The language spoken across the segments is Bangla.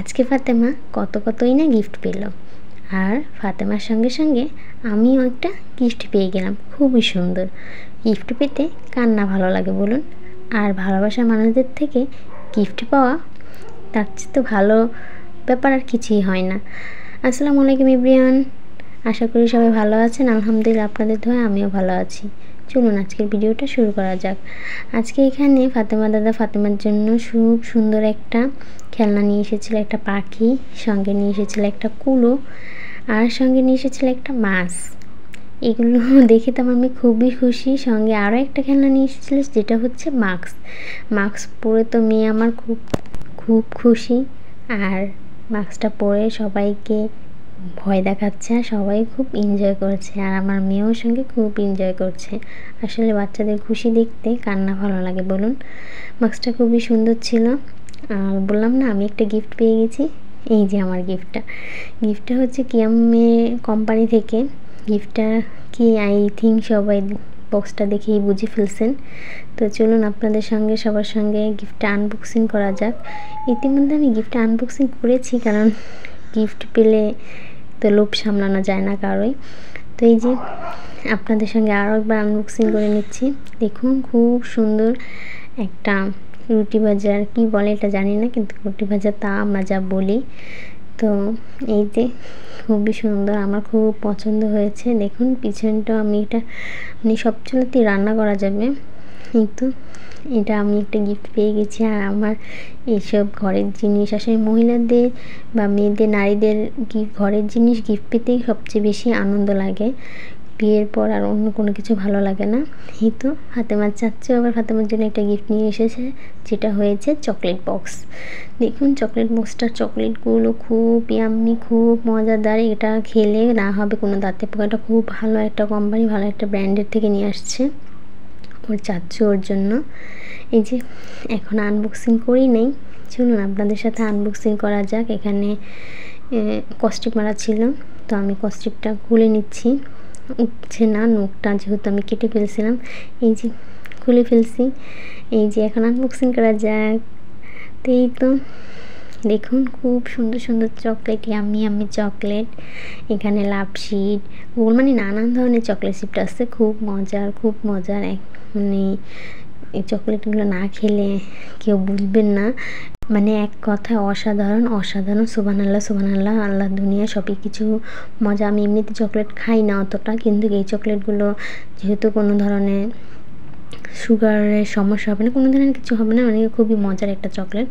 আজকে ফাতেমা কতই না গিফট পেল। আর ফাতেমার সঙ্গে সঙ্গে আমিও একটা গিফট পেয়ে গেলাম, খুবই সুন্দর। গিফট পেতে কার না ভালো লাগে বলুন। আর ভালোবাসার মানুষদের থেকে গিফট পাওয়া, তার চেয়ে তো ভালো ব্যাপার আর কিছুই হয় না। আসসালামু আলাইকুম এভরিওয়ান, আশা করি সবাই ভালো আছেন। আলহামদুলিল্লাহ, আপনাদের দোয়ায় আমিও ভালো আছি। চলুন আজকের ভিডিওটা শুরু করা যাক। আজকে এখানে ফাতেমা দাদা ফাতেমার জন্য খুব সুন্দর একটা খেলনা নিয়ে এসেছিল, একটা পাখি, সঙ্গে নিয়ে এসেছিল একটা কুলো, আর সঙ্গে নিয়ে এসেছিল একটা মাছ। এগুলো দেখে তো আমার মেয়ে খুবই খুশি। সঙ্গে আরও একটা খেলনা নিয়ে এসেছিলো, যেটা হচ্ছে মাস্ক পরে তো মেয়ে আমার খুব খুব খুশি। আর মাস্কটা পরে সবাইকে ভয় দেখাচ্ছে, আর সবাই খুব এনজয় করছে। আর আমার মেয়েও সঙ্গে খুব এনজয় করছে। আসলে বাচ্চাদের খুশি দেখতে কার না ভালো লাগে বলুন। মাস্কটা খুবই সুন্দর ছিল। আর বললাম না, আমি একটা গিফট পেয়ে গেছি। এই যে আমার গিফটটা হচ্ছে কিয়ামে কোম্পানি থেকে। গিফটটা কি আই থিঙ্ক সবাই বক্সটা দেখেই বুঝে ফেলছেন। তো চলুন আপনাদের সঙ্গে সবার সঙ্গে গিফটটা আনবক্সিং করা যাক। ইতিমধ্যে আমি গিফটটা আনবক্সিং করেছি, কারণ গিফট পেলে তো লোভ সামলানো যায় না কারোই। তো এই যে আপনাদের সঙ্গে আরও একবার আনবক্সিং করে নিচ্ছি। দেখুন, খুব সুন্দর একটা রুটি ভাজার কি বলে এটা জানি না, কিন্তু রুটি ভাজা তা আমরা যা বলি। তো এই যে খুবই সুন্দর, আমার খুব পছন্দ হয়েছে। দেখুন পিছনটাও আমি এটা সব চুলাতেই রান্না করা যাবে, কিন্তু এটা আমি একটা গিফট পেয়ে গেছি। আর আমার এইসব ঘরের জিনিস, আসলে মহিলাদের বা মেয়েদের নারীদের ঘরের জিনিস গিফট পেতেই সবচেয়ে বেশি আনন্দ লাগে। বিয়ের পর আর অন্য কোনো কিছু ভালো লাগে না। এই তো ফাতেমার চাচ্চু আবার ফাতেমার জন্য একটা গিফট নিয়ে এসেছে, যেটা হয়েছে চকলেট বক্স। দেখুন চকলেট বক্সটার চকলেটগুলো খুব ইয়াম্মি, খুব মজাদার। এটা খেলে না হবে কোনো দাঁতে পোকা। এটা খুব ভালো একটা কোম্পানি, ভালো একটা ব্র্যান্ডের থেকে নিয়ে আসছে ওর চাচ্চু ওর জন্য। এই যে এখন আনবক্সিং করি নেই, চলুন আপনাদের সাথে আনবক্সিং করা যাক। এখানে কস্টিপ মারা ছিল, তো আমি কস্টিপটা খুলে নিচ্ছি। উঠছে না নখটা, যেহেতু আমি কেটে ফেলছিলাম। এই যে খুলে ফেলছি। এই যে এখন আনবক্সিং করা যাক। তো এই তো দেখুন, খুব সুন্দর সুন্দর চকলেট, ইয়াম্মি চকলেট। এখানে লাভশিট, গোল, মানে নানান ধরনের চকলেট শিট আছে। খুব মজার মানে এই চকলেটগুলো না খেলে কেউ বুঝবেন না। মানে এক কথায় অসাধারণ। সুবহানাল্লাহ, আল্লাহ দুনিয়া সবই কিছু মজা। আমি এমনিতে চকলেট খাই না অতটা, কিন্তু এই চকলেটগুলো যেহেতু কোনো ধরনের সুগারের সমস্যা হবে না, কোনো ধরনের কিছু হবে না, মানে খুবই মজার একটা চকলেট।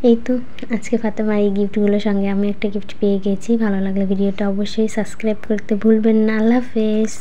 এই তো আজকে ফাতেমার এই গিফটগুলোর সঙ্গে আমি একটা গিফট পেয়ে গেছি। ভালো লাগলে ভিডিওটা অবশ্যই সাবস্ক্রাইব করতে ভুলবেন না। আল্লাহ হাফেজ।